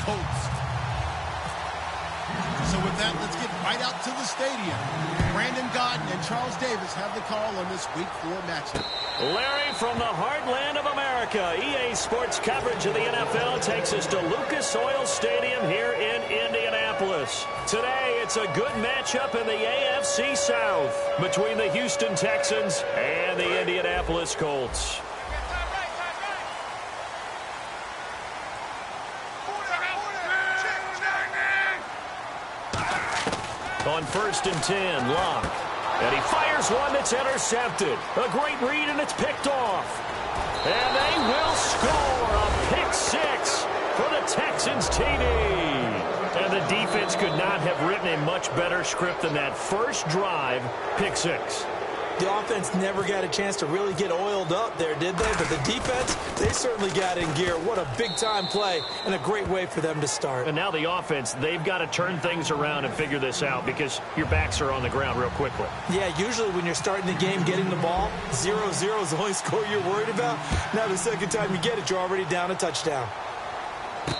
Colts. So with that, let's get right out to the stadium. Brandon Gaudin and Charles Davis have the call on this Week 4 matchup. Larry, from the heartland of America, EA Sports coverage of the NFL takes us to Lucas Oil Stadium here in Indianapolis. Today, it's a good matchup in the AFC South between the Houston Texans and the Indianapolis Colts. On 1st and 10, Locke. And he fires one that's intercepted. A great read, and it's picked off. And they will score a pick six for the Texans TD. And the defense could not have written a much better script than that first drive, pick six. The offense never got a chance to really get oiled up there, did they? But the defense, they certainly got in gear. What a big-time play and a great way for them to start. And now the offense, they've got to turn things around and figure this out because your backs are on the ground real quickly. Yeah, usually when you're starting the game getting the ball, 0-0 is the only score you're worried about. Now the second time you get it, you're already down a touchdown.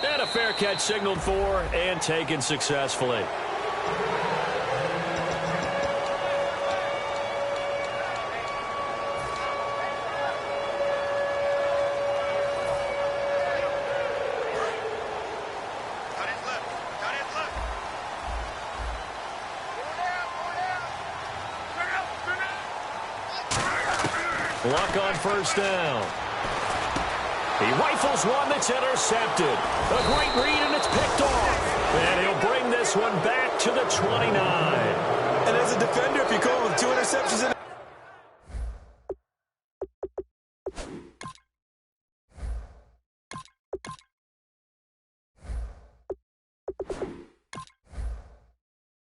And a fair catch signaled for and taken successfully. Luck on 1st down. He rifles one that's intercepted. A great read, and it's picked off. And he'll bring this one back to the 29. And as a defender, if you go with 2 interceptions in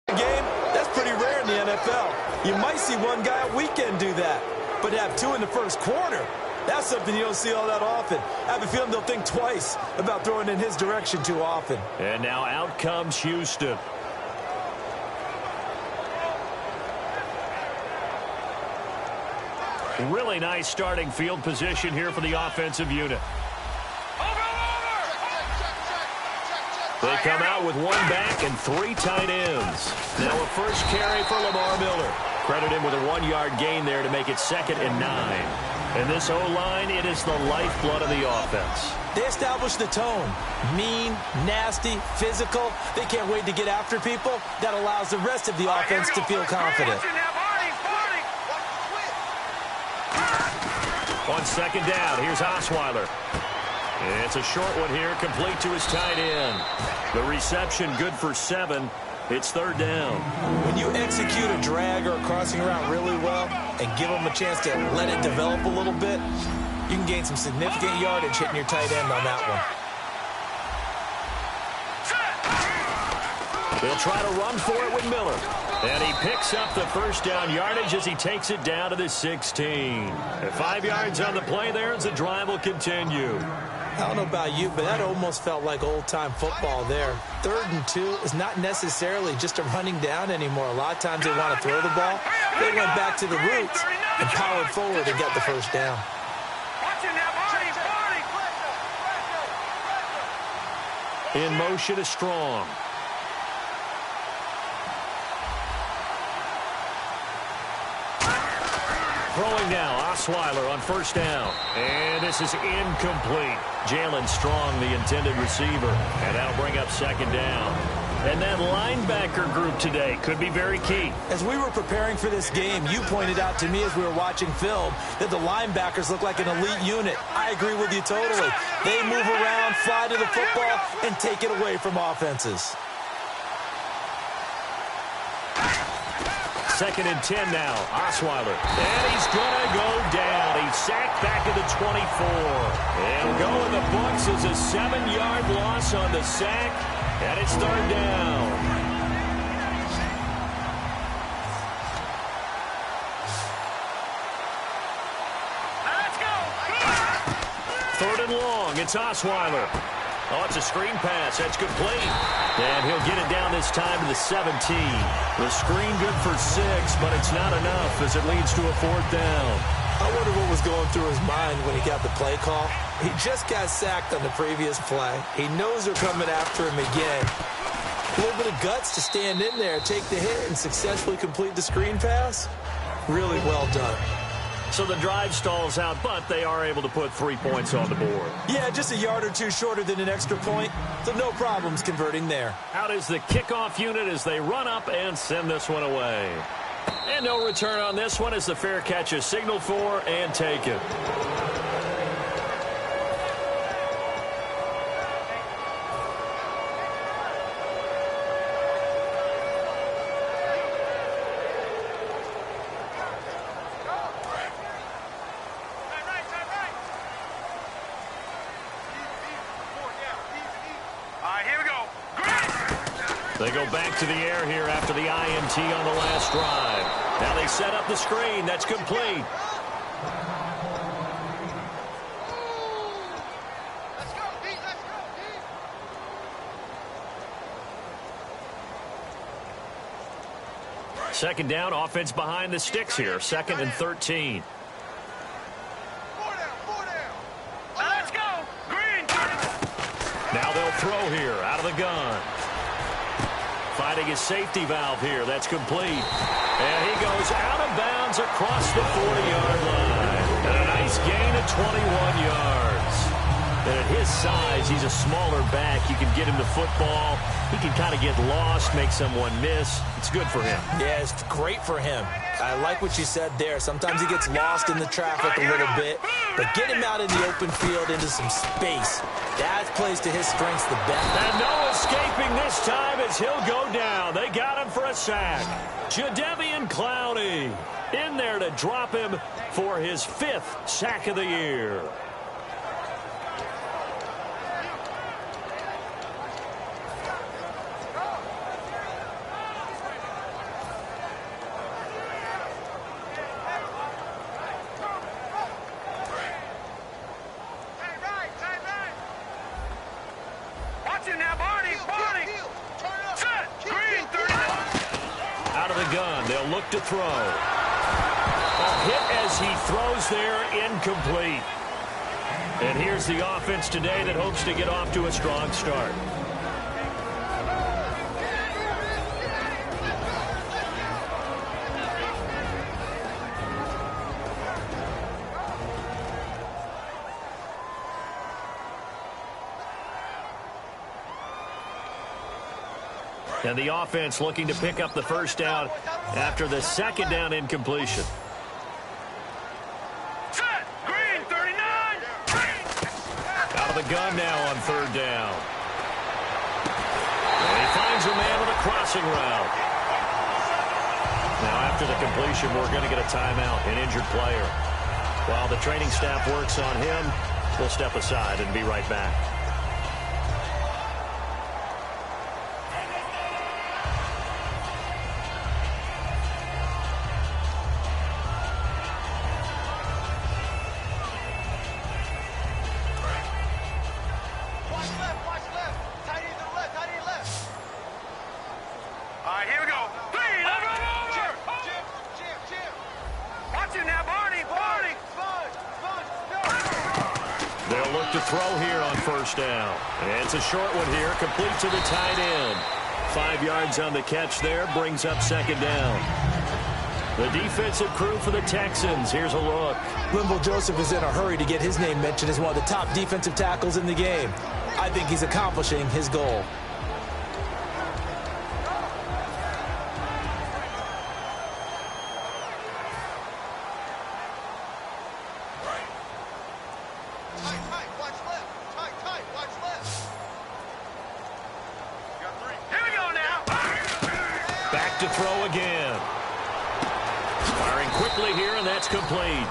a game, that's pretty rare in the NFL. You might see one guy a weekend do that. But to have 2 in the first quarter, that's something you don't see all that often. I have a feeling they'll think twice about throwing in his direction too often. And now out comes Houston. Really nice starting field position here for the offensive unit. They come out with 1 back and 3 tight ends. Now a first carry for Lamar Miller. Credit him with a 1-yard gain there to make it 2nd and 9. And this O-line, it is the lifeblood of the offense. They establish the tone. Mean, nasty, physical. They can't wait to get after people. That allows the rest of the offense to feel confident. On 2nd down, here's Osweiler. It's a short one here, complete to his tight end. The reception good for 7. It's 3rd down. When you execute a drag or a crossing route really well and give them a chance to let it develop a little bit, you can gain some significant yardage hitting your tight end on that one. They'll try to run for it with Miller. And he picks up the 1st down yardage as he takes it down to the 16. 5 yards on the play there as the drive will continue. I don't know about you, but that almost felt like old-time football there. 3rd and 2 is not necessarily just a running down anymore. A lot of times they want to throw the ball. They went back to the roots and powered forward and got the 1st down. In motion is Strong. Throwing now, Osweiler on 1st down. And this is incomplete. Jalen Strong, the intended receiver. And that'll bring up 2nd down. And that linebacker group today could be very key. As we were preparing for this game, you pointed out to me as we were watching film that the linebackers look like an elite unit. I agree with you totally. They move around, fly to the football, and take it away from offenses. 2nd and 10 now. Osweiler. And he's going to go down. He's sacked back at the 24. And go in the books as a 7-yard loss on the sack. And it's 3rd down. Let's go. 3rd and long. It's Osweiler. Oh, it's a screen pass. That's complete. And he'll get it down this time to the 17. The screen good for 6, but it's not enough as it leads to a 4th down. I wonder what was going through his mind when he got the play call. He just got sacked on the previous play. He knows they're coming after him again. A little bit of guts to stand in there, take the hit, and successfully complete the screen pass. Really well done. So the drive stalls out, but they are able to put 3 points on the board. Yeah, just a yard or two shorter than an extra point, so no problems converting there. Out is the kickoff unit as they run up and send this one away. And no return on this one as the fair catch is signaled for and taken. They go back to the air here after the INT on the last drive. Now they set up the screen. That's complete. Let's go, D. Let's go, D. Second down, offense behind the sticks here. 2nd and 13. Four down. Let's go. Green. Now they'll throw here out of the gun. Finding his safety valve here. That's complete. And he goes out of bounds across the 40-yard line. And a nice gain of 21 yards. And at his size, he's a smaller back. You can get him the football. He can kind of get lost, make someone miss. It's good for him. Yeah, it's great for him. I like what you said there. Sometimes he gets lost in the traffic a little bit, but get him out in the open field into some space. That plays to his strengths the best. And no escaping this time as he'll go down. They got him for a sack. Jadeveon Clowney in there to drop him for his 5th sack of the year. Look to throw. A hit as he throws there, incomplete. And here's the offense today that hopes to get off to a strong start. And the offense looking to pick up the first down after the 2nd down incompletion. Set. Green, 39. Out of the gun now on 3rd down. And he finds a man with a crossing route. Now after the completion, we're going to get a timeout, an injured player. While the training staff works on him, we'll step aside and be right back. Down. And it's a short one here, complete to the tight end. 5 yards on the catch there, brings up 2nd down. The defensive crew for the Texans. Here's a look. Linval Joseph is in a hurry to get his name mentioned as one of the top defensive tackles in the game. I think he's accomplishing his goal. To throw again. Firing quickly here, and that's complete.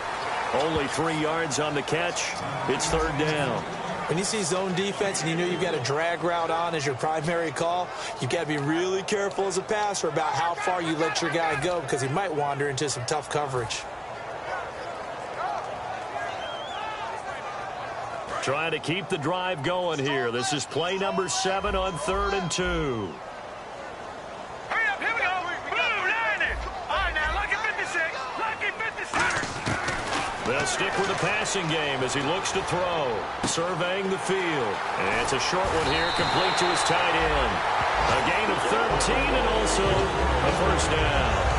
Only 3 yards on the catch. It's 3rd down. When you see zone defense and you know you've got a drag route on as your primary call, you've got to be really careful as a passer about how far you let your guy go because he might wander into some tough coverage. Trying to keep the drive going here. This is play number 7 on 3rd and 2. They'll stick with the passing game as he looks to throw. Surveying the field. And it's a short one here, complete to his tight end. A gain of 13 and also a first down.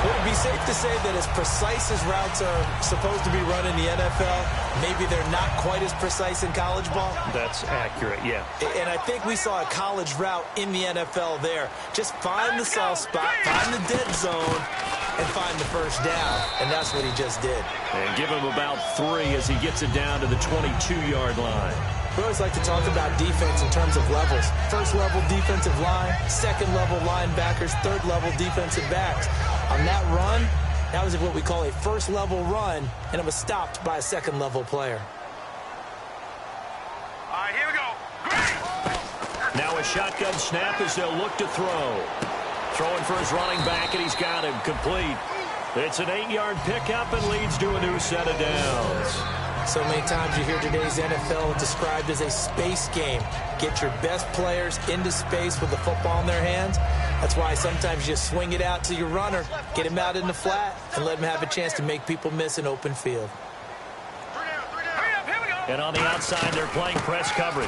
Would it be safe to say that as precise as routes are supposed to be run in the NFL, maybe they're not quite as precise in college ball? That's accurate, yeah. And I think we saw a college route in the NFL there. Just find the soft spot, find the dead zone, and find the first down. And that's what he just did. And give him about 3 as he gets it down to the 22-yard line. We always like to talk about defense in terms of levels. First-level defensive line, second-level linebackers, third-level defensive backs. On that run, that was what we call a first-level run, and it was stopped by a second-level player. All right, here we go. Great. Now a shotgun snap as they'll look to throw. Throwing for his running back, and he's got him complete. It's an 8-yard pickup and leads to a new set of downs. So many times you hear today's NFL described as a space game. Get your best players into space with the football in their hands. That's why sometimes you swing it out to your runner, get him out in the flat, and let him have a chance to make people miss an open field. And on the outside, they're playing press coverage.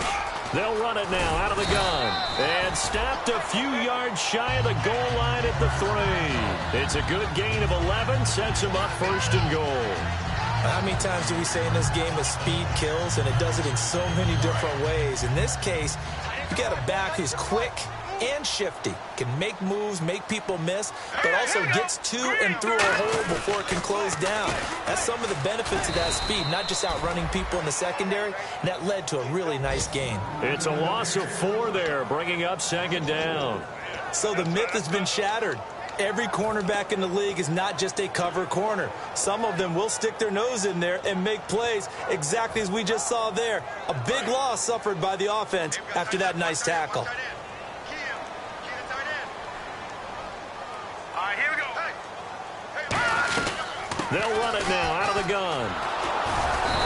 They'll run it now out of the gun. And stopped a few yards shy of the goal line at the 3. It's a good gain of 11, sets him up first and goal. How many times do we say in this game that speed kills, and it does it in so many different ways? In this case, you got a back who's quick and shifty, can make moves, make people miss, but also gets to and through a hole before it can close down. That's some of the benefits of that speed, not just outrunning people in the secondary, and that led to a really nice gain. It's a loss of 4 there, bringing up second down. So the myth has been shattered. Every cornerback in the league is not just a cover corner. Some of them will stick their nose in there and make plays exactly as we just saw there. A big loss suffered by the offense after that nice tackle. All right, here we go. They'll run it now out of the gun.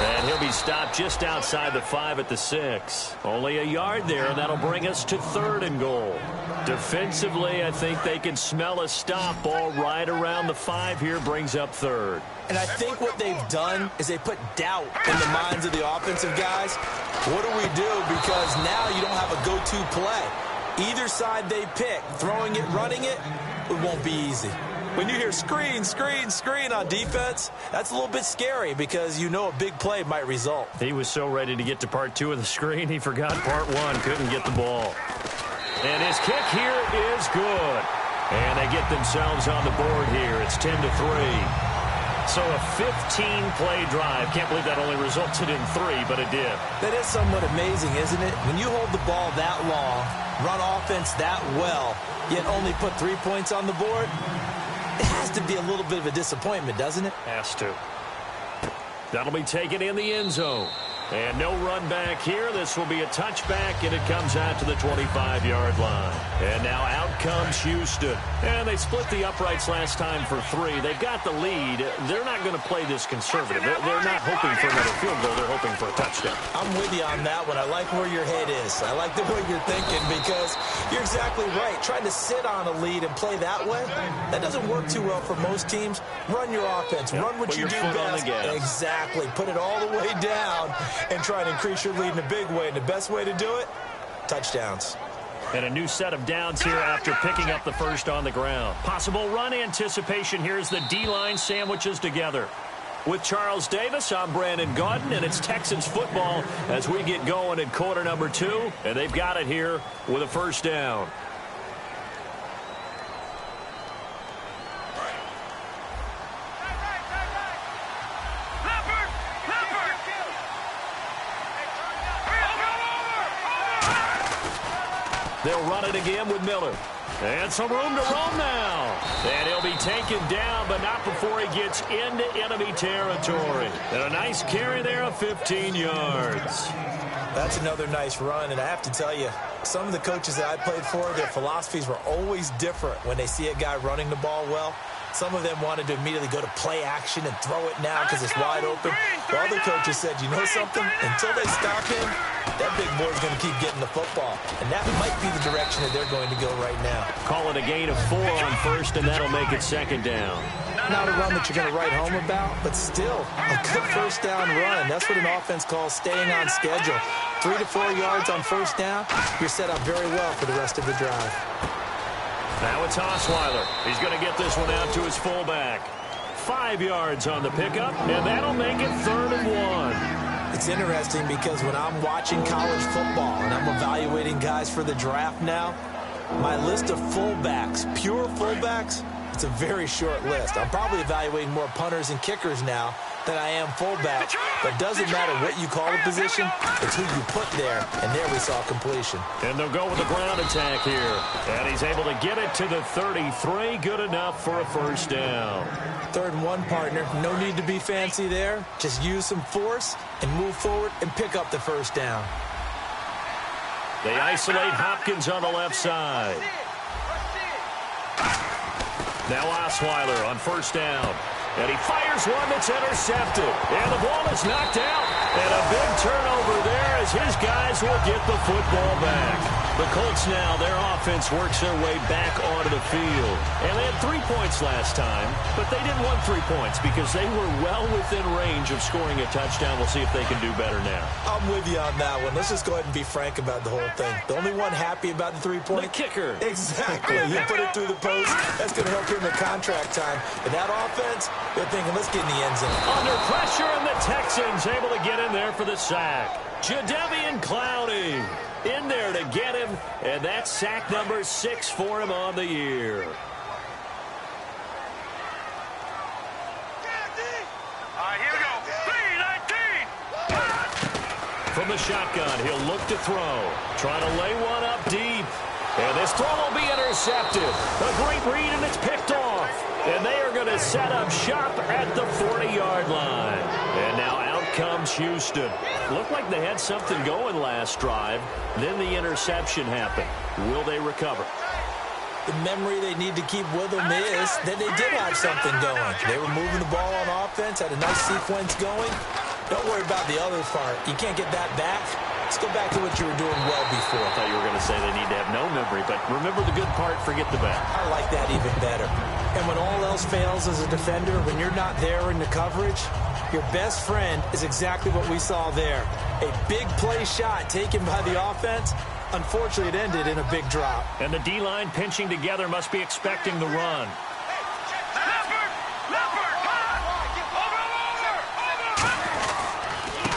And he'll be stopped just outside the 5 at the 6. Only a yard there, and that'll bring us to 3rd and goal. Defensively, I think they can smell a stop. Ball right around the 5 here brings up 3rd. And I think what they've done is they put doubt in the minds of the offensive guys. What do we do? Because now you don't have a go-to play. Either side they pick, throwing it, running it, it won't be easy. When you hear screen, screen, screen on defense, that's a little bit scary because you know a big play might result. He was so ready to get to part 2 of the screen, he forgot part 1, couldn't get the ball. And his kick here is good. And they get themselves on the board here. It's 10-3. So a 15-play drive. Can't believe that only resulted in 3, but it did. That is somewhat amazing, isn't it? When you hold the ball that long, run offense that well, yet only put 3 points on the board, it has to be a little bit of a disappointment, doesn't it? Has to. That'll be taken in the end zone. And no run back here. This will be a touchback, and it comes out to the 25-yard line. And now out comes Houston. And they split the uprights last time for 3. They've got the lead. They're not going to play this conservative. They're not hoping for another field goal. They're hoping for a touchdown. I'm with you on that one. I like where your head is. I like the way you're thinking because you're exactly right. Trying to sit on a lead and play that way, that doesn't work too well for most teams. Run your offense. Run what you do best. Exactly. Put it all the way down and try to increase your lead in a big way. And the best way to do it, touchdowns. And a new set of downs here after picking up the first on the ground. Possible run anticipation here as the D-line sandwiches together. With Charles Davis, I'm Brandon Gaudin, and it's Texans football as we get going in quarter number 2. And they've got it here with a first down. They'll run it again with Miller. And some room to roam now. And he'll be taken down, but not before he gets into enemy territory. And a nice carry there of 15 yards. That's another nice run, and I have to tell you, some of the coaches that I played for, their philosophies were always different when they see a guy running the ball well. Some of them wanted to immediately go to play action and throw it now because it's wide open. While other coaches said, you know something? Until they stop him, that big boy's going to keep getting the football. And that might be the direction that they're going to go right now. Call it a gain of 4 on first, and that'll make it second down. Not a run that you're going to write home about, but still a good first down run. That's what an offense calls staying on schedule. 3 to 4 yards on first down, you're set up very well for the rest of the drive. Now it's Osweiler. He's going to get this one out to his fullback. 5 yards on the pickup, and that'll make it 3rd and 1. It's interesting because when I'm watching college football and I'm evaluating guys for the draft now, my list of fullbacks, pure fullbacks, it's a very short list. I'm probably evaluating more punters and kickers now than I am fullback. But it doesn't matter what you call the position, it's who you put there. And there we saw completion. And they'll go with the ground attack here. And he's able to get it to the 33. Good enough for a first down. 3rd and 1, partner. No need to be fancy there. Just use some force and move forward and pick up the first down. They isolate Hopkins on the left side. Now Osweiler on first down. And he fires one that's intercepted. And the ball is knocked out. And a big turnover there as his guys will get the football back. The Colts now, their offense works their way back onto the field. And they had 3 points last time, but they didn't want 3 points because they were well within range of scoring a touchdown. We'll see if they can do better now. I'm with you on that one. Let's just go ahead and be frank about the whole thing. The only one happy about the 3-point? The kicker. Exactly. You put it through the post. That's going to help him in contract time. But that offense, they're thinking, let's get in the end zone. Under pressure, and the Texans able to get in there for the sack. Jadeveon Clowney in there to get him, and that's sack number 6 for him on the year. Here we go. 3-19. From the shotgun, he'll look to throw. Trying to lay one up deep. And this throw will be intercepted. A great read, and it's picked off. And they are going to set up shop at the 40-yard line. And now out comes Houston. Looked like they had something going last drive. Then the interception happened. Will they recover? The memory they need to keep with them is that they did have something going. They were moving the ball on offense, had a nice sequence going. Don't worry about the other part. You can't get that back. Let's go back to what you were doing well before. I thought you were going to say they need to have no memory, but remember the good part, forget the bad. I like that even better. And when all else fails as a defender, when you're not there in the coverage, your best friend is exactly what we saw there. A big play shot taken by the offense. Unfortunately, it ended in a big drop. And the D-line pinching together must be expecting the run.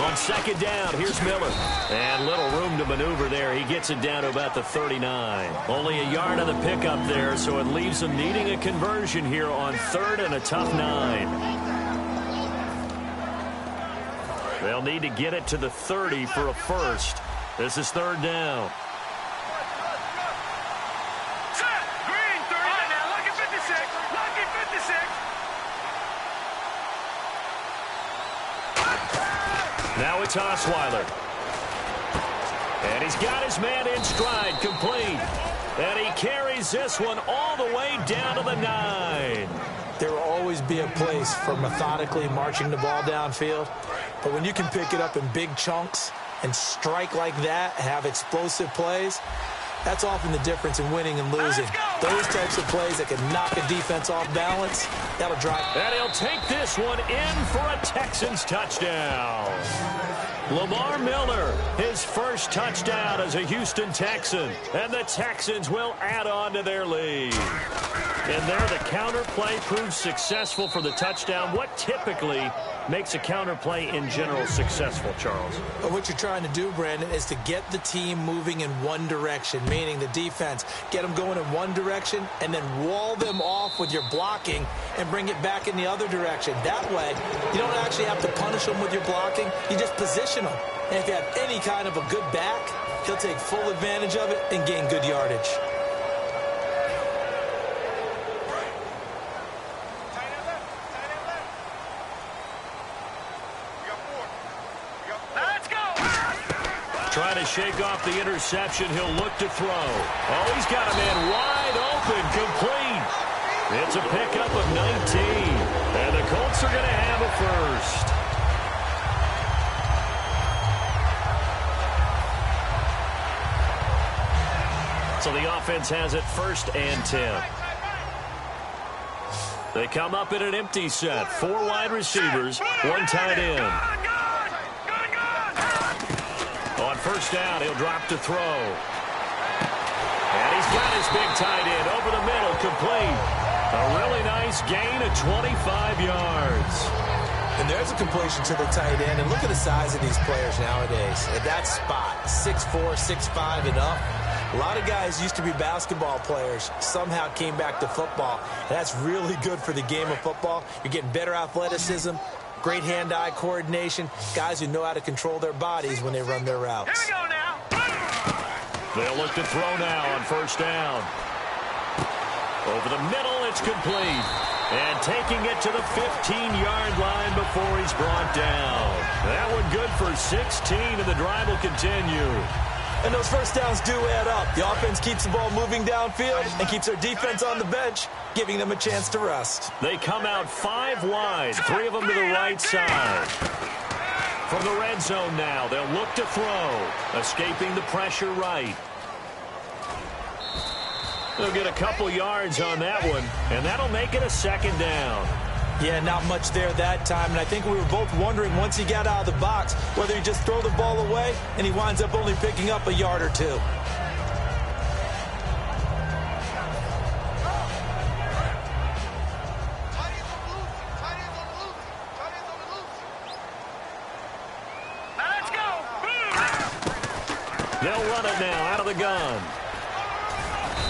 On second down, here's Miller. And little room to maneuver there. He gets it down to about the 39. Only a yard on the pickup there, so it leaves them needing a conversion here on 3rd and a tough 9. They'll need to get it to the 30 for a first. This is 3rd down. Green, 30. Now, lucky 56. Lucky 56. Now it's Osweiler. And he's got his man in stride, complete. And he carries this one all the way down to the 9. There will always be a place for methodically marching the ball downfield. But when you can pick it up in big chunks and strike like that, have explosive plays, that's often the difference in winning and losing. Those types of plays that can knock a defense off balance, that'll drive. And he'll take this one in for a Texans touchdown. Lamar Miller, his first touchdown as a Houston Texan. And the Texans will add on to their lead. And there the counter play proves successful for the touchdown. What typically makes a counter play in general successful, Charles? But what you're trying to do, Brandon, is to get the team moving in one direction, meaning the defense, get them going in one direction and then wall them off with your blocking and bring it back in the other direction. That way, you don't actually have to punish them with your blocking. You just position them. And if you have any kind of a good back, he'll take full advantage of it and gain good yardage. Trying to shake off the interception. He'll look to throw. Oh, he's got a man wide open, complete. It's a pickup of 19. And the Colts are going to have a first. So the offense has it 1st and 10. They come up in an empty set. 4 wide receivers, 1 tight end. On first down, he'll drop to throw. And he's got his big tight end over the middle, complete. A really nice gain of 25 yards. And there's a completion to the tight end. And look at the size of these players nowadays. At that spot, 6'4", 6'5", and up. A lot of guys used to be basketball players, somehow came back to football. And that's really good for the game of football. You're getting better athleticism, great hand-eye coordination, guys who know how to control their bodies when they run their routes. Here we go now. They'll look to throw now on first down. Over the middle, it's complete. And taking it to the 15-yard line before he's brought down. That one good for 16, and the drive will continue. And those first downs do add up. The offense keeps the ball moving downfield and keeps their defense on the bench, giving them a chance to rest. They come out 5 wide, 3 of them to the right side. From the red zone now, they'll look to throw, escaping the pressure right. They'll get a couple yards on that one, and that'll make it a second down. Yeah, not much there that time, and I think we were both wondering once he got out of the box whether he just throw the ball away, and he winds up only picking up a yard or 2. Now let's go. They'll run it now out of the gun.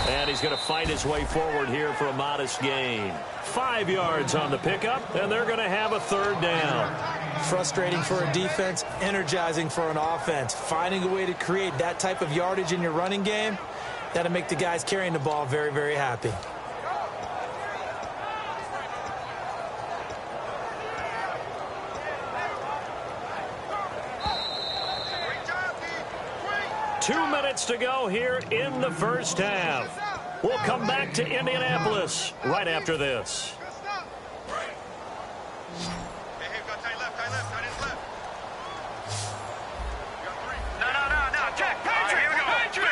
And he's going to fight his way forward here for a modest gain. 5 yards on the pickup, and they're going to have a third down. Frustrating for a defense, energizing for an offense. Finding a way to create that type of yardage in your running game, that'll make the guys carrying the ball very, very happy. Great job, D. Great. 2 minutes to go here in the first half. We'll come back to Indianapolis right after this. Good stuff. Hey, we got tight left, tight left, tight end left. We got 3. No. Check. Patrick. Here we go. Patrick.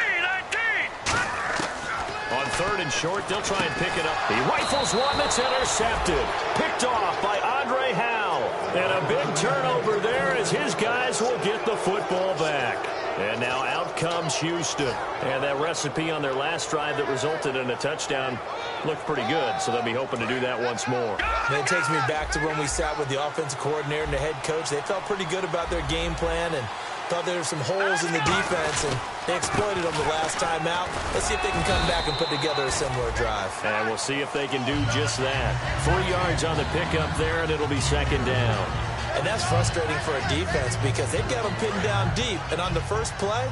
19. On third and short, they'll try and pick it up. He rifles one that's intercepted. Picked off by Andre Howe. And a big turnover there as his guys will get the football back. And now out comes Houston. And that recipe on their last drive that resulted in a touchdown looked pretty good, so they'll be hoping to do that once more. And it takes me back to when we sat with the offensive coordinator and the head coach. They felt pretty good about their game plan and thought there were some holes in the defense, and they exploited them the last time out. Let's see if they can come back and put together a similar drive. And we'll see if they can do just that. 4 yards on the pickup there, and it'll be second down. And that's frustrating for a defense because they've got them pinned down deep. And on the first play,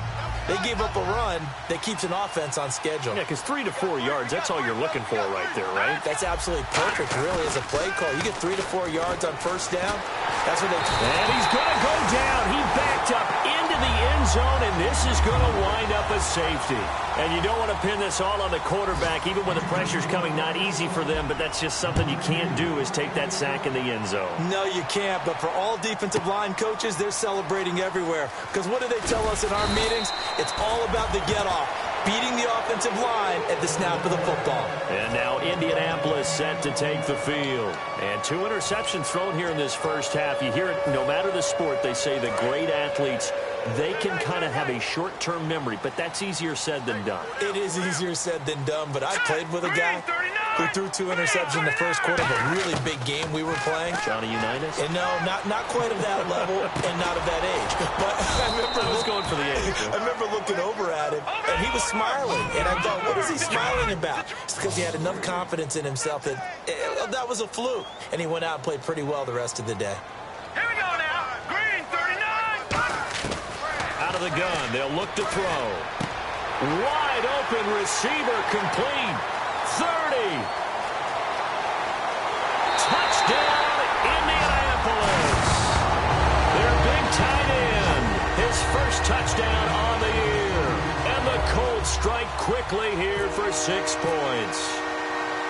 they gave up a run that keeps an offense on schedule. Yeah, because 3 to 4 yards, that's all you're looking for right there, right? That's absolutely perfect, really, as a play call. You get 3 to 4 yards on first down. That's what they... And he's going to go down. He backed up into the end zone, and this is going to wind up a safety. And you don't want to pin this all on the quarterback, even when the pressure's coming. Not easy for them, but that's just something you can't do is take that sack in the end zone. No, you can't. But for all defensive line coaches, they're celebrating everywhere. Because what do they tell us in our meetings? It's all about the get-off. Beating the offensive line at the snap of the football. And now Indianapolis set to take the field. And 2 interceptions thrown here in this first half. You hear it, no matter the sport, they say the great athletes, they can kind of have a short-term memory, but that's easier said than done. It is easier said than done, but I played with a guy who threw 2 interceptions in the first quarter of a really big game we were playing. Johnny Unitas? And no, not quite of that level and not of that age. But I remember going for the age. I remember looking over at him, and he was smiling. And I thought, what is he smiling about? It's because he had enough confidence in himself that that was a fluke. And he went out and played pretty well the rest of the day. Here we go now. Green, 39. Out of the gun, they'll look to throw. Wide open receiver complete. 30. Touchdown, Indianapolis. Their big tight end. His first touchdown on the year. And the Colts strike quickly here for 6 points.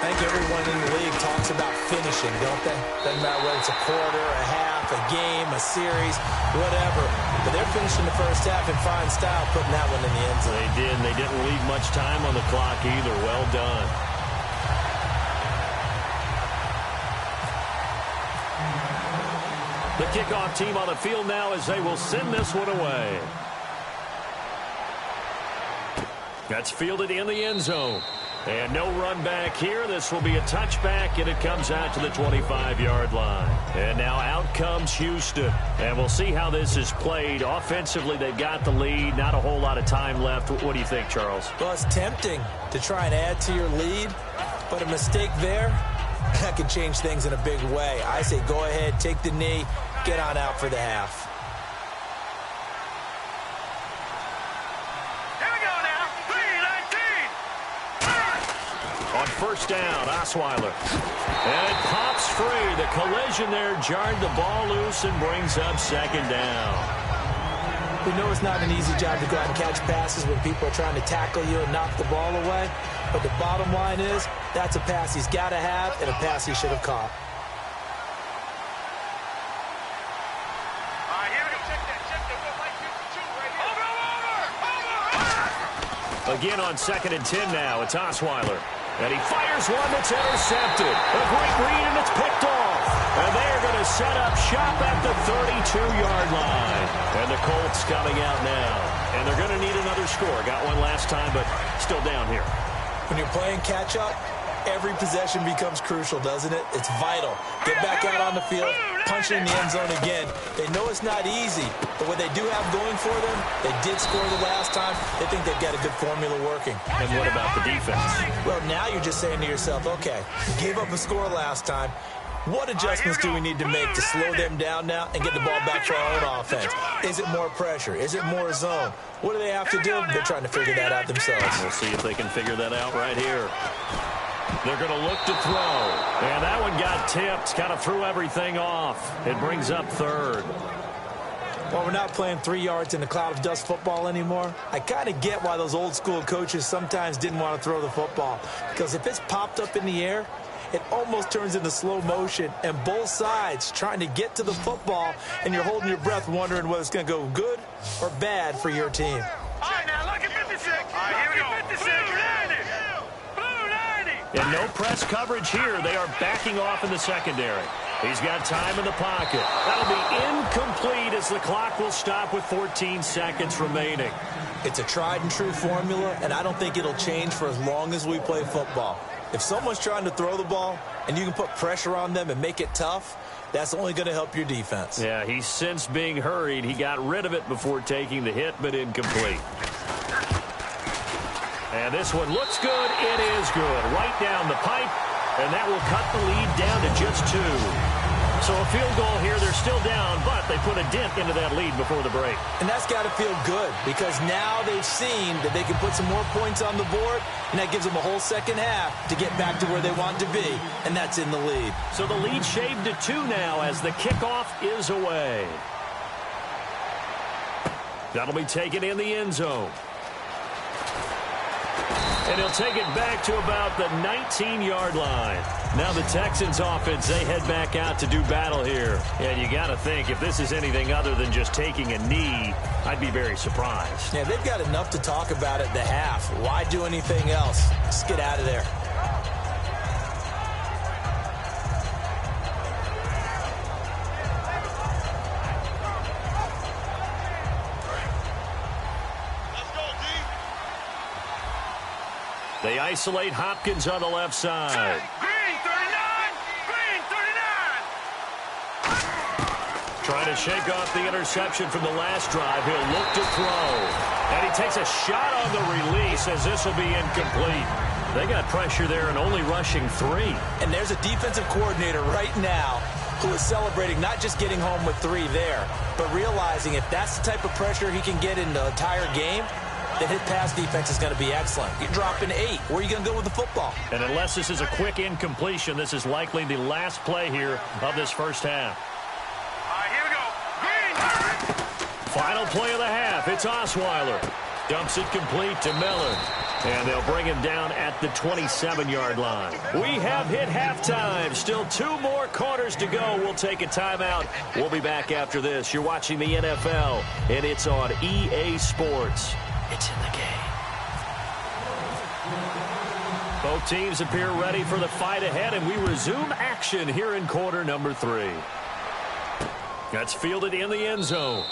I think everyone in the league talks about finishing, don't they? Doesn't matter whether it's a quarter, a half, a game, a series, whatever. But they're finishing the first half in fine style, putting that one in the end zone. They did, and they didn't leave much time on the clock either. Well done. The kickoff team on the field now as they will send this one away. That's fielded in the end zone. And no run back here. This will be a touchback, and it comes out to the 25-yard line. And now out comes Houston. And we'll see how this is played. Offensively, they've got the lead. Not a whole lot of time left. What do you think, Charles? Well, it's tempting to try and add to your lead, but a mistake there, that could change things in a big way. I say go ahead, take the knee, get on out for the half. On first down, Osweiler. And it pops free. The collision there jarred the ball loose and brings up second down. We know it's not an easy job to go out and catch passes when people are trying to tackle you and knock the ball away. But the bottom line is, that's a pass he's got to have and a pass he should have caught. Again on 2nd and 10 now. It's Osweiler. And he fires one that's intercepted. A great read, and it's picked off. And they are going to set up shop at the 32-yard line. And the Colts coming out now. And they're going to need another score. Got one last time, but still down here. When you're playing catch-up, every possession becomes crucial, doesn't it? It's vital. Get back out on the field, punch it in the end zone again. They know it's not easy, but what they do have going for them, they did score the last time. They think they've got a good formula working. And what about the defense? Well, now you're just saying to yourself, okay, gave up a score last time. What adjustments do we need to make to slow them down now and get the ball back to our own offense? Is it more pressure? Is it more zone? What do they have to do? They're trying to figure that out themselves. We'll see if they can figure that out right here. They're going to look to throw. And that one got tipped. Kind of threw everything off. It brings up third. Well, we're not playing 3 yards in a cloud of dust football anymore. I kind of get why those old school coaches sometimes didn't want to throw the football. Because if it's popped up in the air, it almost turns into slow motion, and both sides trying to get to the football, and you're holding your breath wondering whether it's going to go good or bad for your team. All right, now look at 56. All right, here we go. 56. Blue 90. And no press coverage here. They are backing off in the secondary. He's got time in the pocket. That'll be incomplete as the clock will stop with 14 seconds remaining. It's a tried and true formula, and I don't think it'll change for as long as we play football. If someone's trying to throw the ball and you can put pressure on them and make it tough, that's only going to help your defense. Yeah, he's since being hurried. He got rid of it before taking the hit, but incomplete. And this one looks good. It is good. Right down the pipe, and that will cut the lead down to just 2. So a field goal here. They're still down, but they put a dent into that lead before the break. And that's got to feel good because now they've seen that they can put some more points on the board, and that gives them a whole second half to get back to where they want to be, and that's in the lead. So the lead shaved to 2 now as the kickoff is away. That'll be taken in the end zone. And he'll take it back to about the 19-yard line. Now the Texans offense, they head back out to do battle here. And you got to think, if this is anything other than just taking a knee, I'd be very surprised. Yeah, they've got enough to talk about at the half. Why do anything else? Just get out of there. They isolate Hopkins on the left side. Green 39. Green 39. Trying to shake off the interception from the last drive. He'll look to throw. And he takes a shot on the release as this will be incomplete. They got pressure there and only rushing 3. And there's a defensive coordinator right now who is celebrating not just getting home with 3 there, but realizing if that's the type of pressure he can get in the entire game, then his pass defense is going to be excellent. You're dropping 8. Where are you going to go with the football? And unless this is a quick incompletion, this is likely the last play here of this first half. All right, here we go. Green. Final play of the half. It's Osweiler. Dumps it complete to Miller. And they'll bring him down at the 27-yard line. We have hit halftime. Still 2 more quarters to go. We'll take a timeout. We'll be back after this. You're watching the NFL, and it's on EA Sports. It's in the game. Both teams appear ready for the fight ahead, and we resume action here in quarter number 3. That's fielded in the end zone.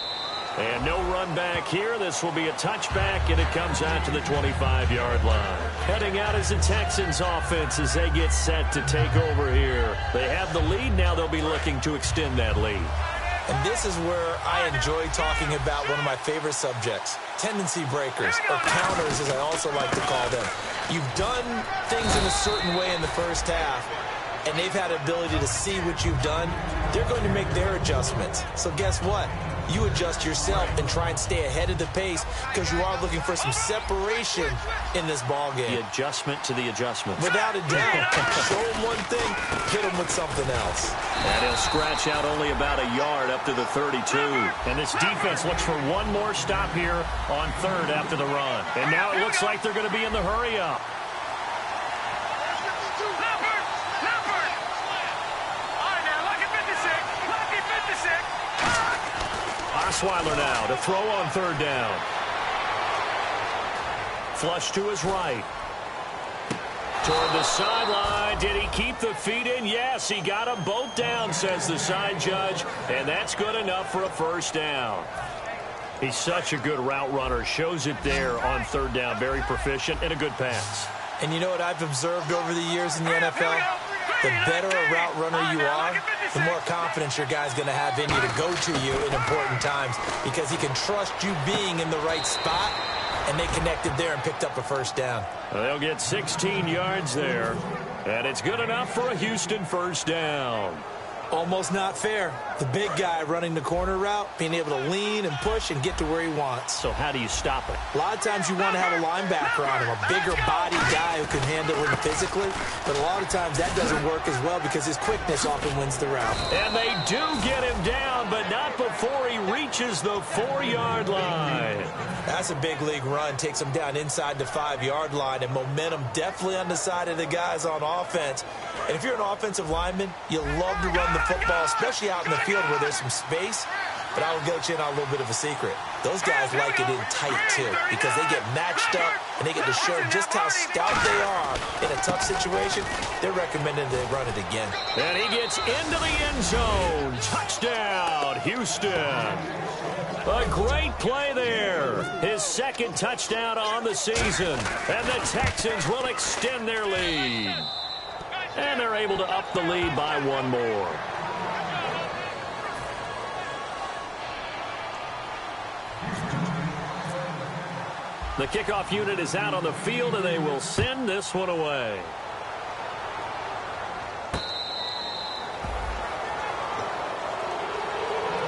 And no run back here. This will be a touchback, and it comes out to the 25-yard line. Heading out is the Texans offense as they get set to take over here. They have the lead. Now they'll be looking to extend that lead. And this is where I enjoy talking about one of my favorite subjects, tendency breakers, or counters as I also like to call them. You've done things in a certain way in the first half, and they've had the ability to see what you've done. They're going to make their adjustments. So guess what? You adjust yourself and try and stay ahead of the pace because you are looking for some separation in this ball game. The adjustment to the adjustments. Without a doubt. Show them one thing, hit them with something else. And he'll scratch out only about a yard up to the 32. And this defense looks for one more stop here on third after the run. And now it looks like they're going to be in the hurry-up. Osweiler now to throw on third down. Flush to his right. Toward the sideline. Did he keep the feet in? Yes, he got them both down, says the side judge. And that's good enough for a first down. He's such a good route runner. Shows it there on third down. Very proficient and a good pass. And you know what I've observed over the years in the NFL? The better a route runner you are, the more confidence your guy's going to have in you to go to you in important times because he can trust you being in the right spot, and they connected there and picked up a first down. They'll get 16 yards there, and it's good enough for a Houston first down. Almost not fair. The big guy running the corner route, being able to lean and push and get to where he wants. So how do you stop it? A lot of times you want to have a linebacker on him, a bigger body guy who can handle him physically. But a lot of times that doesn't work as well because his quickness often wins the route. And they do get him down, but not before he reaches the 4-yard line. That's a big league run. Takes him down inside the 5-yard line, and momentum definitely on the side of the guys on offense. And if you're an offensive lineman, you love to run the football, especially out in the field where there's some space. But I will get you in on a little bit of a secret. Those guys like it in tight, too, because they get matched up and they get to show just how stout they are in a tough situation. They're recommended they run it again. And he gets into the end zone. Touchdown, Houston. A great play there. His second touchdown on the season. And the Texans will extend their lead. And they're able to up the lead by one more. The kickoff unit is out on the field, and they will send this one away.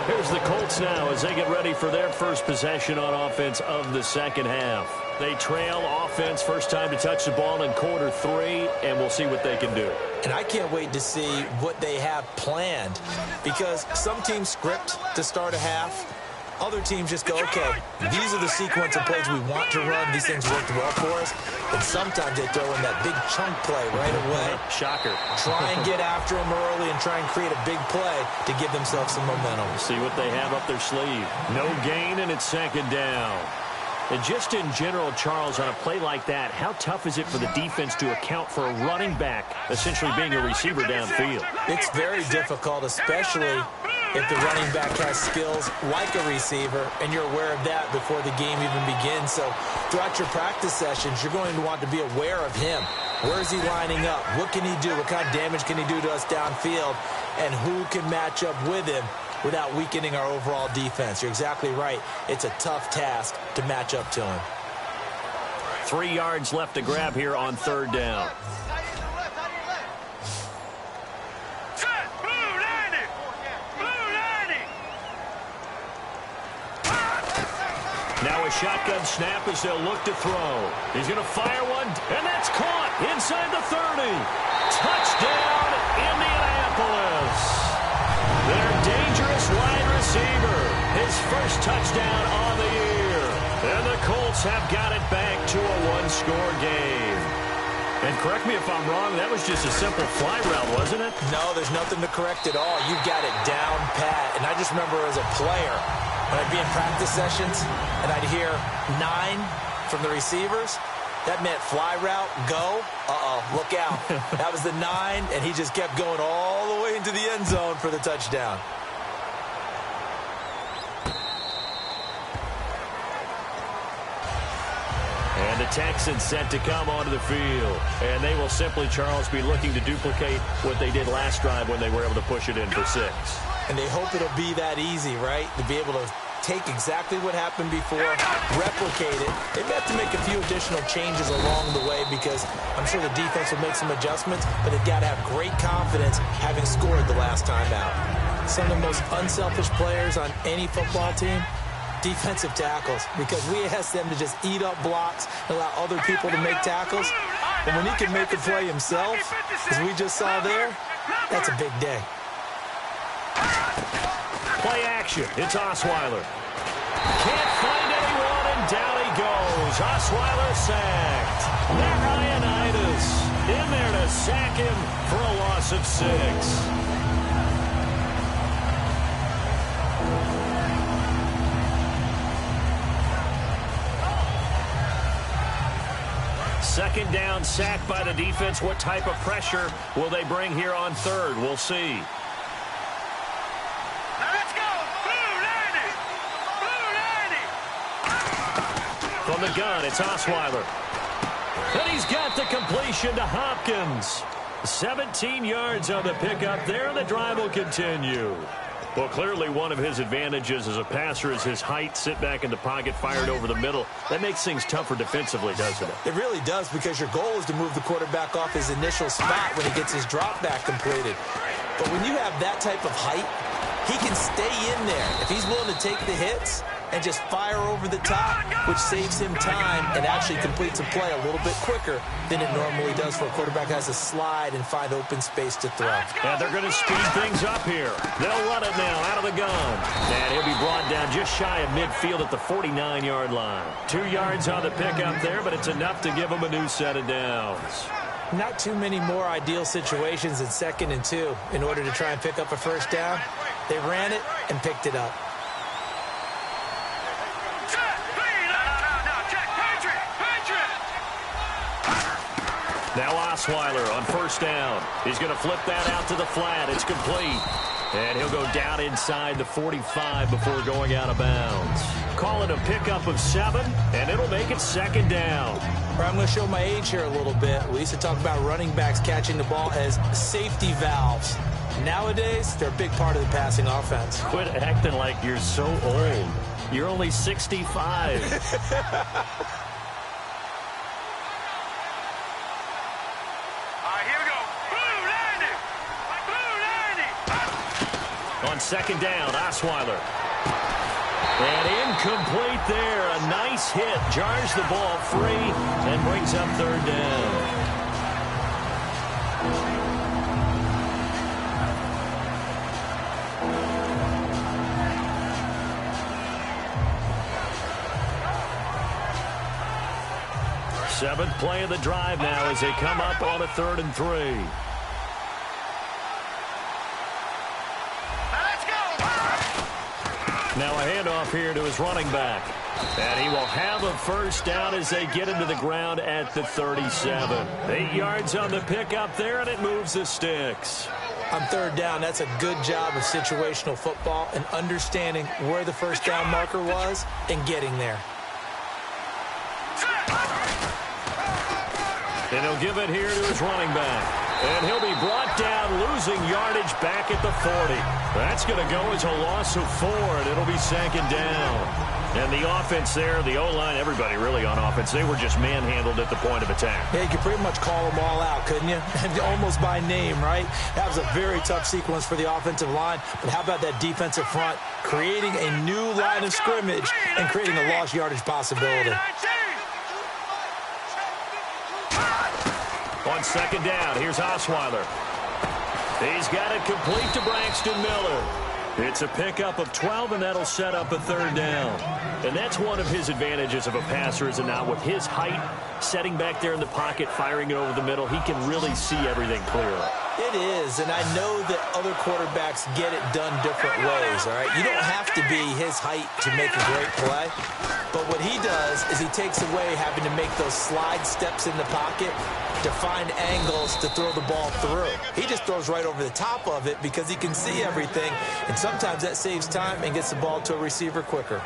Here's the Colts now as they get ready for their first possession on offense of the second half. They trail offense, first time to touch the ball in quarter 3, and we'll see what they can do. And I can't wait to see what they have planned because some teams script to start a half. Other teams just go, okay, these are the sequence of plays we want to run. These things worked well for us. And sometimes they throw in that big chunk play right away. Shocker. Try and get after them early and try and create a big play to give themselves some momentum. See what they have up their sleeve. No gain, and it's second down. And just in general, Charles, on a play like that, how tough is it for the defense to account for a running back essentially being a receiver downfield? It's very difficult, especially if the running back has skills like a receiver, and you're aware of that before the game even begins. So throughout your practice sessions, you're going to want to be aware of him. Where is he lining up? What can he do? What kind of damage can he do to us downfield? And who can match up with him without weakening our overall defense? You're exactly right. It's a tough task to match up to him. 3 yards left to grab here on third down. Now a shotgun snap as they'll look to throw. He's going to fire one, and that's caught inside the 30. Touchdown, Indianapolis. Their dangerous wide receiver. His first touchdown on the year. And the Colts have got it back to a one-score game. And correct me if I'm wrong, that was just a simple fly route, wasn't it? No, there's nothing to correct at all. You got it down pat. And I just remember as a player, when I'd be in practice sessions and I'd hear 9 from the receivers, that meant fly route, go, look out. That was the 9, and he just kept going all the way into the end zone for the touchdown. the Texans set to come onto the field. And they will simply, Charles, be looking to duplicate what they did last drive when they were able to push it in for 6. And they hope it'll be that easy, right? To be able to take exactly what happened before, replicate it. They may have to make a few additional changes along the way because I'm sure the defense will make some adjustments, but they've got to have great confidence having scored the last time out. Some of the most unselfish players on any football team, defensive tackles, because we ask them to just eat up blocks and allow other people to make tackles. But when he can make a play himself, as we just saw there, that's a big day. Play action. It's Osweiler. Can't find anyone, and down he goes. Osweiler sacked. Marianitis in there to sack him for a loss of 6. Second down, sack by the defense. What type of pressure will they bring here on third? We'll see. From the gun, it's Osweiler. And he's got the completion to Hopkins. 17 yards on the pickup there, and the drive will continue. Well, clearly one of his advantages as a passer is his height. Sit back in the pocket, fired over the middle. That makes things tougher defensively, doesn't it? It really does, because your goal is to move the quarterback off his initial spot when he gets his drop back completed. But when you have that type of height, he can stay in there. If he's willing to take the hits and just fire over the top, which saves him time and actually completes a play a little bit quicker than it normally does for a quarterback has to slide and find open space to throw. And they're going to speed things up here. They'll run it now out of the gun. And he'll be brought down just shy of midfield at the 49-yard line. 2 yards on the pickup there, but it's enough to give him a new set of downs. Not too many more ideal situations in 2nd and 2 in order to try and pick up a first down. They ran it and picked it up. Now Osweiler on first down. He's going to flip that out to the flat. It's complete. And he'll go down inside the 45 before going out of bounds. Call it a pickup of 7, and it'll make it 2nd down. I'm going to show my age here a little bit. We used to talk about running backs catching the ball as safety valves. Nowadays, they're a big part of the passing offense. Quit acting like you're so old. You're only 65. On 2nd down, Osweiler. And incomplete there. A nice hit. Jars the ball free and brings up 3rd down. Seventh play of the drive now as they come up on a 3rd and 3. Now a handoff here to his running back. And he will have a first down as they get him to the ground at the 37. 8 yards on the pickup there, and it moves the sticks. On 3rd down, that's a good job of situational football and understanding where the first down marker was and getting there. And he'll give it here to his running back. And he'll be brought down, losing yardage back at the 40. That's going to go as a loss of 4, and it'll be 2nd down. And the offense there, the O-line, everybody really on offense, they were just manhandled at the point of attack. Yeah, you could pretty much call them all out, couldn't you? Almost by name, right? That was a very tough sequence for the offensive line. But how about that defensive front creating a new line of scrimmage and creating a lost yardage possibility? On 2nd down, here's Osweiler. He's got it complete to Braxton Miller. It's a pickup of 12, and that'll set up a 3rd down. And that's one of his advantages of a passer, is it not? With his height, setting back there in the pocket, firing it over the middle, he can really see everything clearly. It is, and I know that other quarterbacks get it done different ways, all right? You don't have to be his height to make a great play. But what he does is he takes away having to make those slide steps in the pocket to find angles to throw the ball through. He just throws right over the top of it because he can see everything, and sometimes that saves time and gets the ball to a receiver quicker.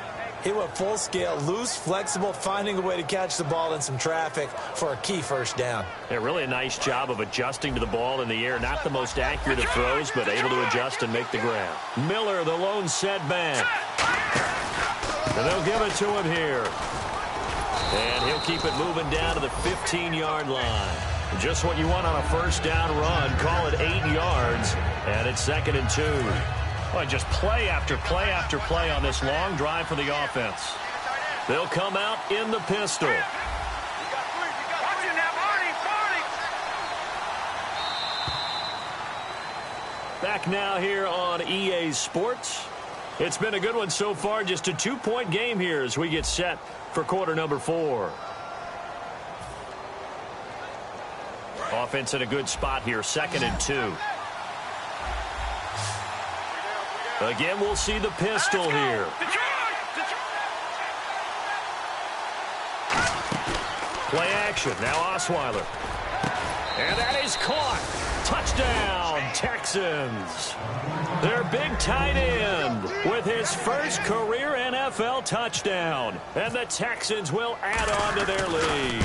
He went full scale, loose, flexible, finding a way to catch the ball in some traffic for a key first down. Yeah, really a nice job of adjusting to the ball in the air. Not the most accurate of throws, but able to adjust and make the grab. Miller, the lone setback. And they'll give it to him here. And he'll keep it moving down to the 15-yard line. Just what you want on a first down run. Call it 8 yards. And it's 2nd and 2. Well, just play after play after play on this long drive for the offense. They'll come out in the pistol. Back now here on EA Sports. It's been a good one so far. Just a 2-point game here as we get set for quarter number 4. Offense in a good spot here. 2nd and 2. Again, we'll see the pistol here. Play action. Now Osweiler. And that is caught. Touchdown, Texans. Their big tight end with his first career NFL touchdown. And the Texans will add on to their lead.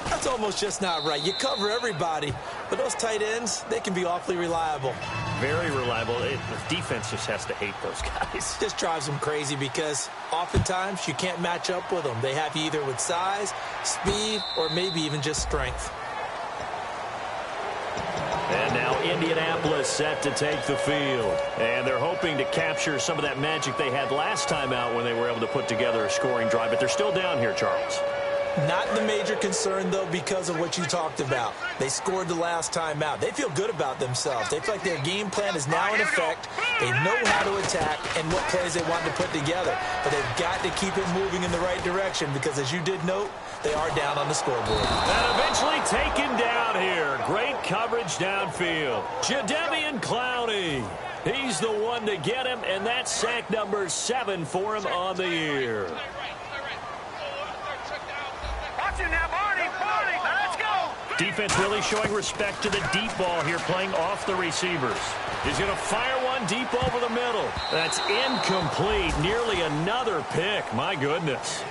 That's almost just not right. You cover everybody, but those tight ends, they can be awfully reliable. Very reliable. The defense just has to hate those guys. Just drives them crazy because oftentimes you can't match up with them. They have you either with size, speed, or maybe even just strength. And now Indianapolis set to take the field. And they're hoping to capture some of that magic they had last time out when they were able to put together a scoring drive. But they're still down here, Charles. Not the major concern, though, because of what you talked about. They scored the last time out. They feel good about themselves. They feel like their game plan is now in effect. They know how to attack and what plays they want to put together. But they've got to keep it moving in the right direction because, as you did note, they are down on the scoreboard. And eventually taken down here. Great coverage downfield. Jadeveon Clowney. He's the one to get him, and that's sack number 7 for him on the year. Defense really showing respect to the deep ball here, playing off the receivers. He's going to fire one deep over the middle. That's incomplete. Nearly another pick. My goodness.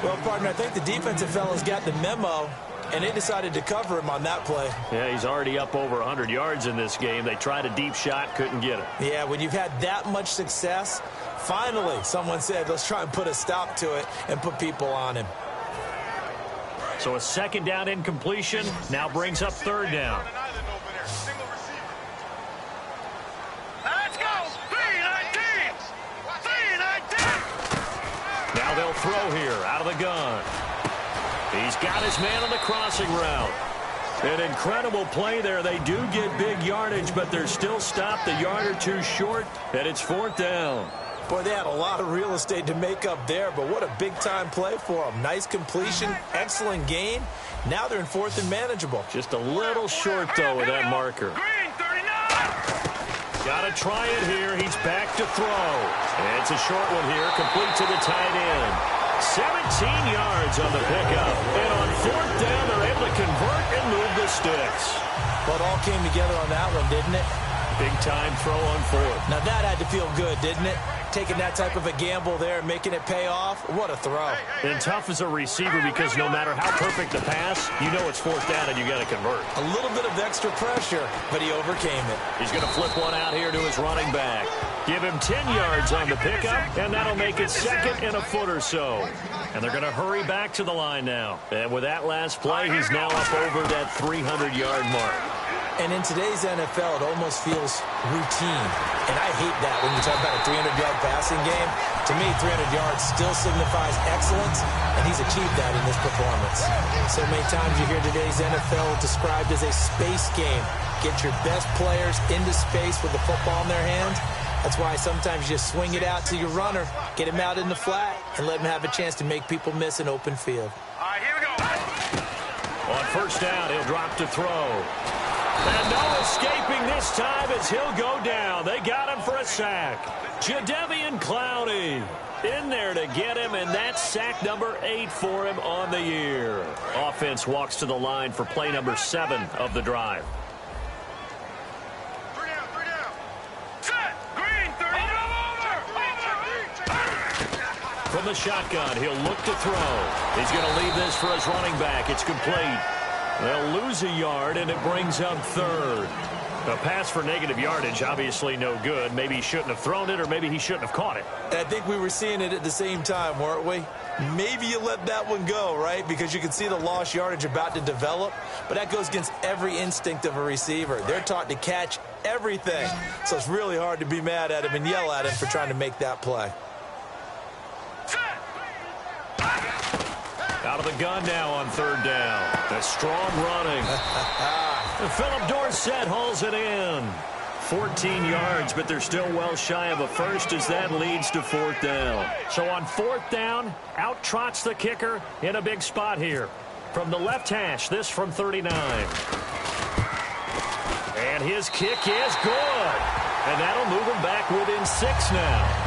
Well, partner, I think the defensive fellows got the memo, and they decided to cover him on that play. Yeah, he's already up over 100 yards in this game. They tried a deep shot, couldn't get it. Yeah, when you've had that much success, finally someone said, let's try and put a stop to it and put people on him. So a second down incompletion now brings up third down. Let's go! 3-19! 3-19! Now they'll throw here out of the gun. He's got his man on the crossing route. An incredible play there. They do get big yardage, but they're still stopped a yard or two short, and it's 4th down. Boy, they had a lot of real estate to make up there, but what a big-time play for them. Nice completion, excellent gain. Now they're in 4th and manageable. Just a little short, though, with that marker. Green, 39! Got to try it here. He's back to throw. And it's a short one here, complete to the tight end. 17 yards on the pickup. And on 4th down, they're able to convert and move the sticks. Well, it all came together on that one, didn't it? Big-time throw on 4th. Now, that had to feel good, didn't it? Taking that type of a gamble there and making it pay off. What a throw. And tough as a receiver because no matter how perfect the pass, you know it's 4th down and you got to convert. A little bit of extra pressure, but he overcame it. He's going to flip one out here to his running back. Give him 10 yards on the pickup, and that'll make it 2nd and a foot or so. And they're going to hurry back to the line now. And with that last play, he's now up over that 300-yard mark. And in today's NFL, it almost feels routine. And I hate that when you talk about a 300-yard passing game. To me, 300 yards still signifies excellence, and he's achieved that in this performance. So many times you hear today's NFL described as a space game. Get your best players into space with the football in their hands. That's why sometimes you just swing it out to your runner, get him out in the flat, and let him have a chance to make people miss an open field. All right, here we go. On first down, he'll drop to throw. And no escaping this time as he'll go down. They got him for a sack. Jadeveon Clowney in there to get him, and that's sack number 8 for him on the year. Offense walks to the line for play number 7 of the drive. 3 down. Set. Green, 30. Over. From the shotgun, he'll look to throw. He's going to leave this for his running back. It's complete. They'll lose a yard, and it brings up third. A pass for negative yardage, obviously no good. Maybe he shouldn't have thrown it, or maybe he shouldn't have caught it. I think we were seeing it at the same time, weren't we? Maybe you let that one go, right? Because you can see the lost yardage about to develop. But that goes against every instinct of a receiver. They're taught to catch everything. So it's really hard to be mad at him and yell at him for trying to make that play. Out of the gun now on third down. A strong running. Philip Dorsett hauls it in. 14 yards, but they're still well shy of a first as that leads to fourth down. So on fourth down, out trots the kicker in a big spot here. From the left hash, this from 39. And his kick is good. And that'll move him back within 6 now.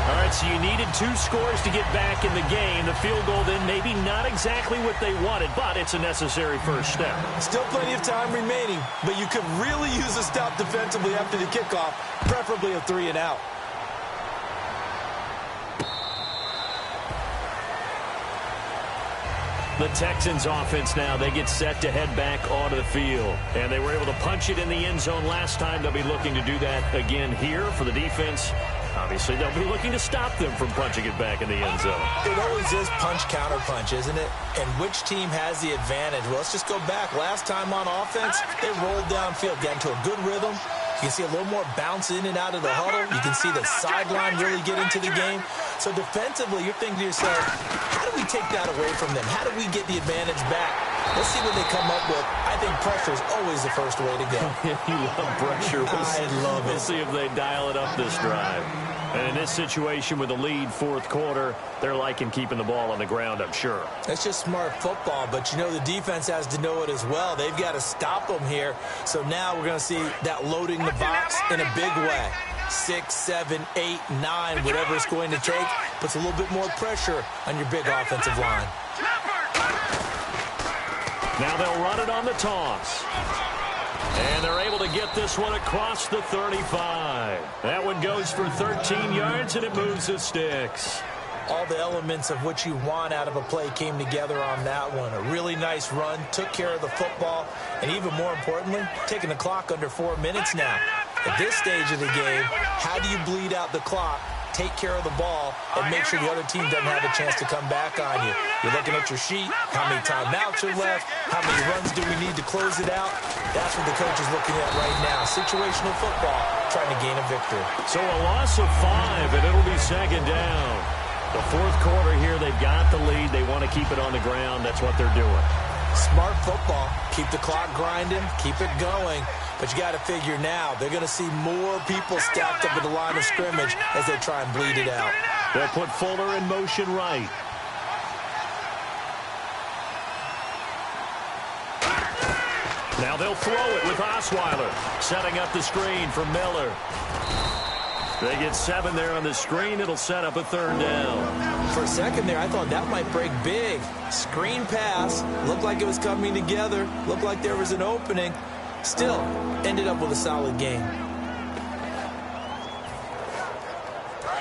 All right, so you needed 2 scores to get back in the game. The field goal then maybe not exactly what they wanted, but it's a necessary first step. Still plenty of time remaining, but you could really use a stop defensively after the kickoff, preferably a 3 and out. The Texans offense now, they get set to head back onto the field. And they were able to punch it in the end zone last time. They'll be looking to do that again here for the defense. Obviously, they'll be looking to stop them from punching it back in the end zone. It always is punch-counter-punch, isn't it? And which team has the advantage? Well, let's just go back. Last time on offense, they rolled downfield, got into a good rhythm. You can see a little more bounce in and out of the huddle. You can see the sideline really get into the game. So defensively, you're thinking to yourself, how do we take that away from them? How do we get the advantage back? Let's see what they come up with. I think pressure is always the first way to go. You love pressure. I love it. We'll see if they dial it up this drive. And in this situation with a lead fourth quarter, they're liking keeping the ball on the ground, I'm sure. That's just smart football, but you know the defense has to know it as well. They've got to stop them here. So now we're going to see that loading the box in a big way. 6, 7, 8, 9, whatever it's going to take, puts a little bit more pressure on your big offensive line. Now they'll run it on the toss. And they're able to get this one across the 35. That one goes for 13 yards, and it moves the sticks. All the elements of what you want out of a play came together on that one. A really nice run, took care of the football, and even more importantly, taking the clock under 4 minutes now. At this stage of the game, how do you bleed out the clock, take care of the ball, and make sure the other team doesn't have a chance to come back on you? You're looking at your sheet, how many timeouts are left, how many runs do we need to close it out? That's what the coach is looking at right now. Situational football, trying to gain a victory. So a loss of 5, and it'll be second down. The fourth quarter here, they've got the lead. They want to keep it on the ground. That's what they're doing. Smart football. Keep the clock grinding. Keep it going. But you got to figure now, they're going to see more people stacked up at the line of scrimmage as they try and bleed it out. They'll put Fuller in motion right. Now they'll throw it with Osweiler, setting up the screen for Miller. They get 7 there on the screen. It'll set up a third down. For a second there, I thought that might break big. Screen pass. Looked like it was coming together. Looked like there was an opening. Still, ended up with a solid game.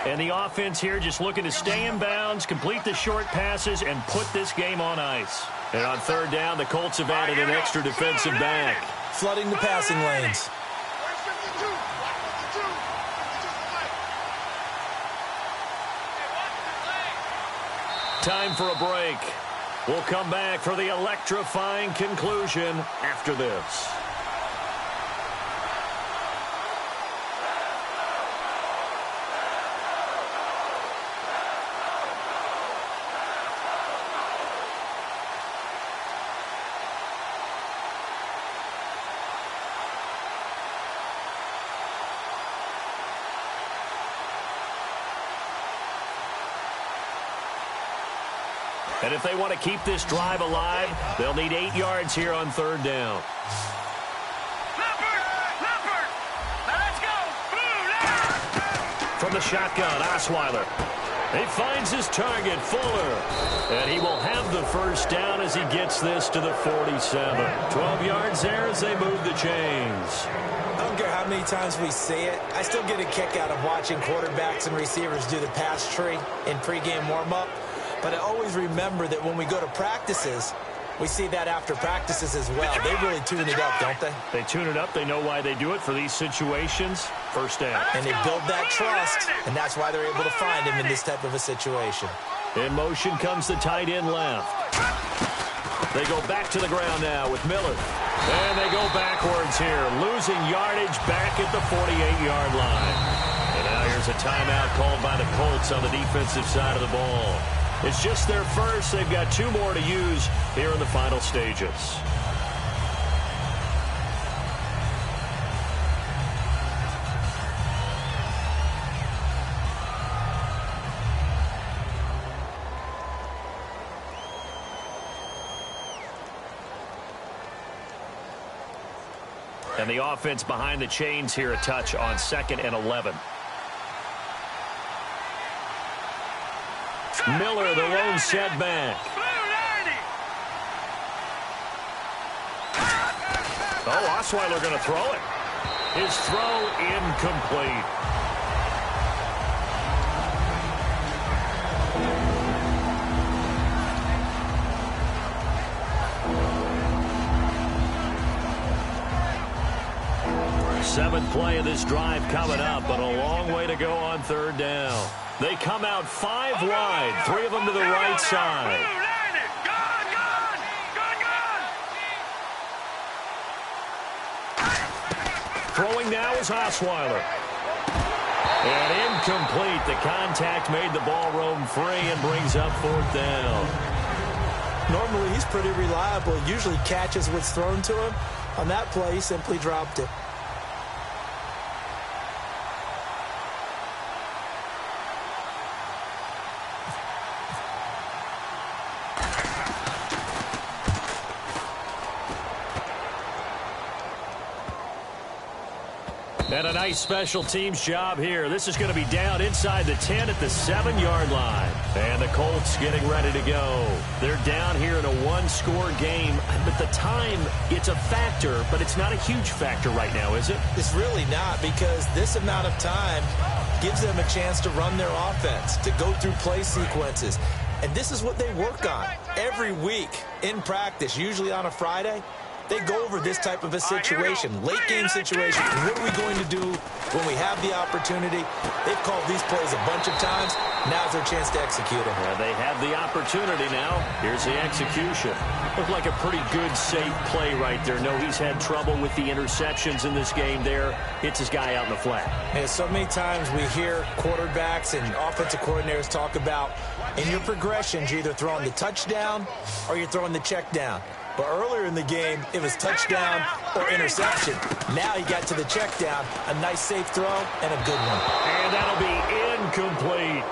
And the offense here just looking to stay in bounds, complete the short passes, and put this game on ice. And on third down, the Colts have added an extra defensive back. Flooding the passing lanes. Time for a break. We'll come back for the electrifying conclusion after this. And if they want to keep this drive alive, they'll need 8 yards here on third down. From the shotgun, Osweiler. He finds his target, Fuller. And he will have the first down as he gets this to the 47. 12 yards there as they move the chains. I don't care how many times we see it. I still get a kick out of watching quarterbacks and receivers do the pass tree in pregame warm-up. But I always remember that when we go to practices, we see that after practices as well. They really tune it up, don't they? They tune it up. They know why they do it for these situations. First down. And they build that trust, and that's why they're able to find him in this type of a situation. In motion comes the tight end left. They go back to the ground now with Miller. And they go backwards here, losing yardage back at the 48-yard line. And now here's a timeout called by the Colts on the defensive side of the ball. It's just their first. They've got 2 more to use here in the final stages. And the offense behind the chains here, a touch on 2nd and 11. Miller, the lone setback. Oh, Osweiler going to throw it. His throw incomplete. Seventh play of this drive coming up, but a long way to go on 3rd down. They come out 5 wide, 3 of them to the right side. Throwing now is Osweiler. And incomplete. The contact made the ball roam free and brings up 4th down. Normally, he's pretty reliable. Usually catches what's thrown to him. On that play, he simply dropped it. And a nice special teams job here. This is going to be down inside the 10 at the 7-yard line. And the Colts getting ready to go. They're down here in a 1-score game. But the time, it's a factor, but it's not a huge factor right now, is it? It's really not, because this amount of time gives them a chance to run their offense, to go through play sequences. And this is what they work on every week in practice, usually on a Friday. They go over this type of a situation, late-game situation. What are we going to do when we have the opportunity? They've called these plays a bunch of times. Now's their chance to execute them. Yeah, they have the opportunity now. Here's the execution. Looked like a pretty good, safe play right there. No, he's had trouble with the interceptions in this game there. Hits his guy out in the flat. And so many times we hear quarterbacks and offensive coordinators talk about, in your progressions, you're either throwing the touchdown or you're throwing the check down. But earlier in the game, it was touchdown or interception. Now he got to the check down, a nice safe throw, and a good one. And that'll be incomplete.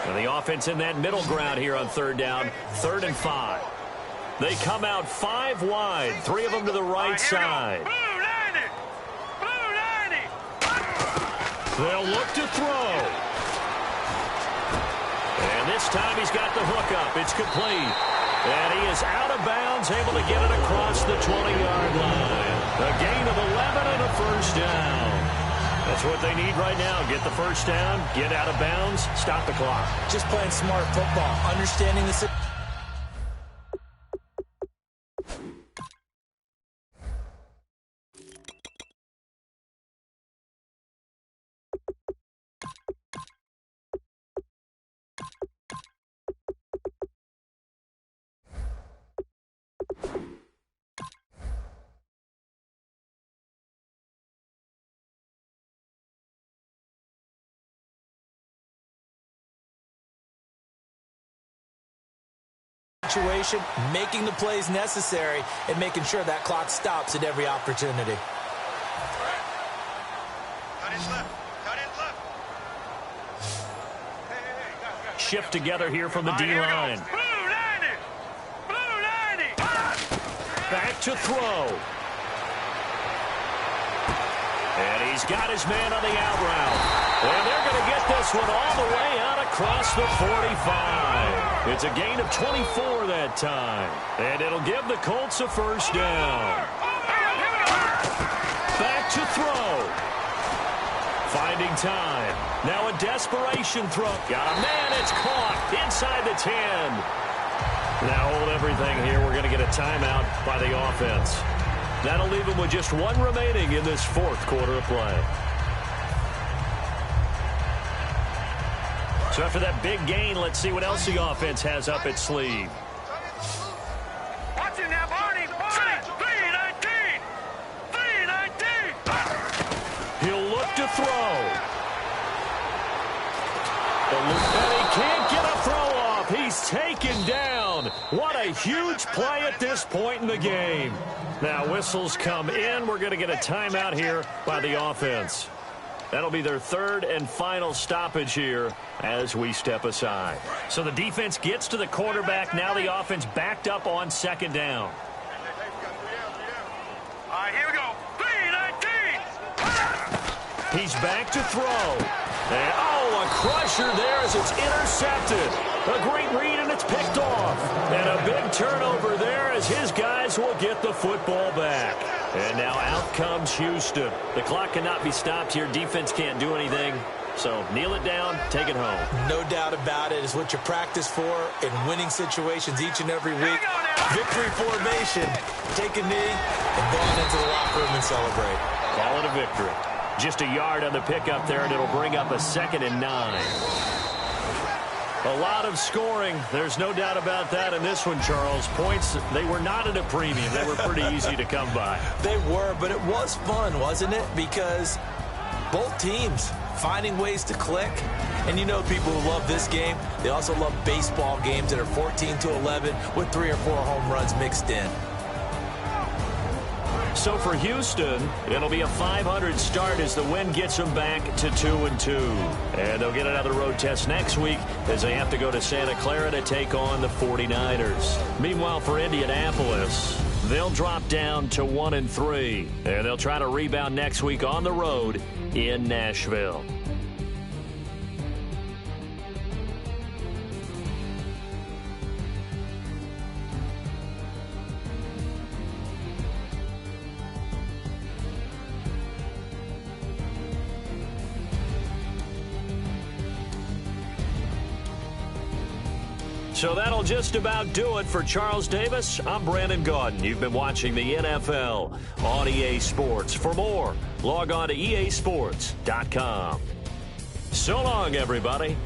And the offense in that middle ground here on 3rd down, 3rd and 5. They come out 5 wide, 3 of them to the right side. They'll look to throw. And this time he's got the hook up. It's complete. And he is out of bounds, able to get it across the 20-yard line. A gain of 11 and a first down. That's what they need right now. Get the first down, get out of bounds, stop the clock. Just playing smart football, understanding the situation. Making the plays necessary and making sure that clock stops at every opportunity. Cut in left. Cut in left. shift together here from the D-line. Blue 90. Blue 90. Back to throw. And he's got his man on the out route. And they're going to get this one all the way out across the 45. It's a gain of 24 that time. And it'll give the Colts a first down. Back to throw. Finding time. Now a desperation throw. Got a man. It's caught inside the 10. Now hold everything here. We're going to get a timeout by the offense. That'll leave him with just one remaining in this fourth quarter of play. So after that big gain, let's see what else the offense has up its sleeve. Watch him now, Barney. 319. 319. He'll look to throw. And he can't get a throw off. He's taken down. What a huge play at this point in the game. Now whistles come in. We're going to get a timeout here by the offense. That'll be their third and final stoppage here as we step aside. So the defense gets to the quarterback. Now the offense backed up on second down. All right, here we go. 319. He's back to throw. And, a crusher there as it's intercepted. A great read, and it's picked off. And a big turnover there as his guys will get the football back. And now out comes Houston. The clock cannot be stopped here. Defense can't do anything. So kneel it down, take it home. No doubt about it. It's what you practice for in winning situations each and every week. Victory formation. Take a knee and go on into the locker room and celebrate. Call it a victory. Just a yard on the pickup there, and it'll bring up a 2nd and 9. A lot of scoring. There's no doubt about that in this one, Charles. Points, they were not at a premium. They were pretty easy to come by. They were, but it was fun, wasn't it? Because both teams finding ways to click. And you know people who love this game, they also love baseball games that are 14-11 with 3 or 4 home runs mixed in. So for Houston, it'll be a .500 start as the win gets them back to 2-2. And they'll get another road test next week as they have to go to Santa Clara to take on the 49ers. Meanwhile, for Indianapolis, they'll drop down to 1-3. And they'll try to rebound next week on the road in Nashville. So that'll just about do it for Charles Davis. I'm Brandon Gaudin. You've been watching the NFL on EA Sports. For more, log on to easports.com. So long, everybody.